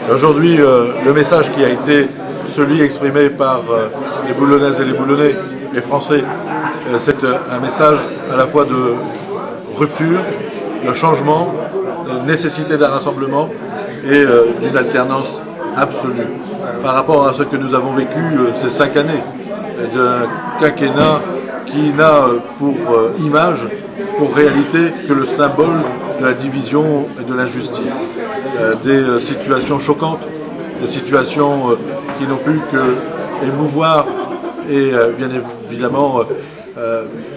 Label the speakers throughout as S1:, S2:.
S1: Aujourd'hui, le message qui a été celui exprimé par les Boulonnaises et les Boulonnais, les Français, c'est un message à la fois de rupture, de changement, de nécessité d'un rassemblement et d'une alternance absolue par rapport à ce que nous avons vécu ces 5 années d'un quinquennat qui n'a pour image, pour réalité, que le symbole de la division et de l'injustice. Des situations choquantes, des situations qui n'ont pu que émouvoir et bien évidemment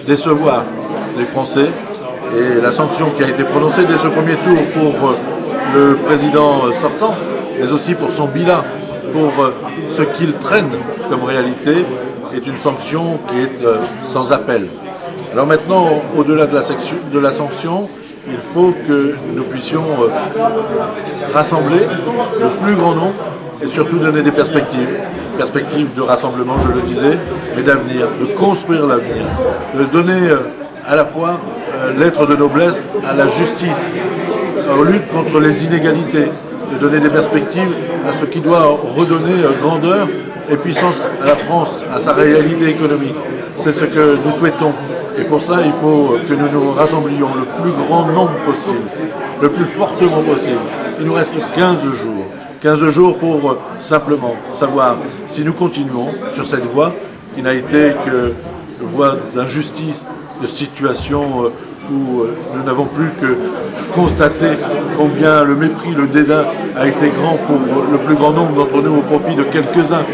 S1: décevoir les Français. Et la sanction qui a été prononcée dès ce premier tour pour le président sortant, mais aussi pour son bilan, pour ce qu'il traîne comme réalité, est une sanction qui est sans appel. Alors maintenant, au-delà de la sanction, il faut que nous puissions rassembler le plus grand nombre et surtout donner des perspectives de rassemblement, je le disais, mais d'avenir, de construire l'avenir, de donner à la fois l'être de noblesse à la justice, en lutte contre les inégalités, de donner des perspectives à ce qui doit redonner grandeur et puissance à la France, à sa réalité économique. C'est ce que nous souhaitons. Et pour ça, il faut que nous nous rassemblions le plus grand nombre possible, le plus fortement possible. Il nous reste 15 jours. 15 jours pour simplement savoir si nous continuons sur cette voie qui n'a été que voie d'injustice, de situation où nous n'avons plus que constaté combien le mépris, le dédain a été grand pour le plus grand nombre d'entre nous au profit de quelques-uns,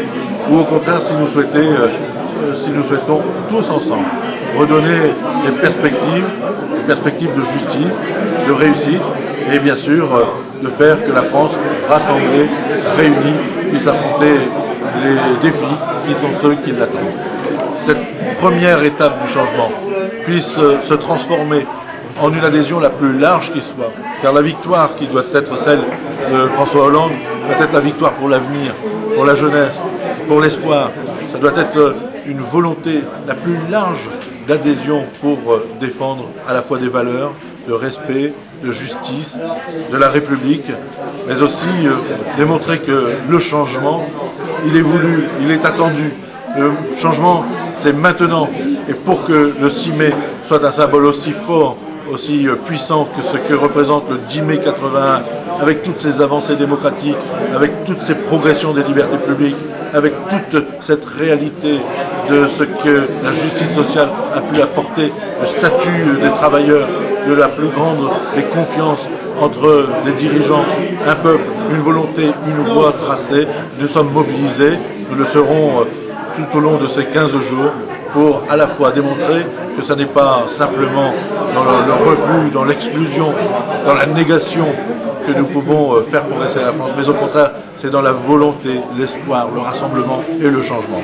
S1: ou au contraire si nous souhaitons tous ensemble redonner des perspectives de justice, de réussite et bien sûr de faire que la France rassemblée, réunie, puisse affronter les défis qui sont ceux qui l'attendent. Cette première étape du changement puisse se transformer en une adhésion la plus large qui soit, car la victoire qui doit être celle de François Hollande doit être la victoire pour l'avenir, pour la jeunesse, pour l'espoir. Ça doit être une volonté la plus large d'adhésion pour défendre à la fois des valeurs de respect, de justice, de la République, mais aussi démontrer que le changement, il est voulu, il est attendu. Le changement, c'est maintenant. Et pour que le 6 mai soit un symbole aussi fort, aussi puissant que ce que représente le 10 mai 81, avec toutes ces avancées démocratiques, avec toutes ces progressions des libertés publiques, avec toute cette réalité de ce que la justice sociale a pu apporter, le statut des travailleurs, de la plus grande des confiances entre les dirigeants, un peuple, une volonté, une voie tracée. Nous sommes mobilisés, nous le serons tout au long de ces 15 jours pour à la fois démontrer que ce n'est pas simplement dans le refus, dans l'exclusion, dans la négation que nous pouvons faire progresser la France, mais au contraire, c'est dans la volonté, l'espoir, le rassemblement et le changement.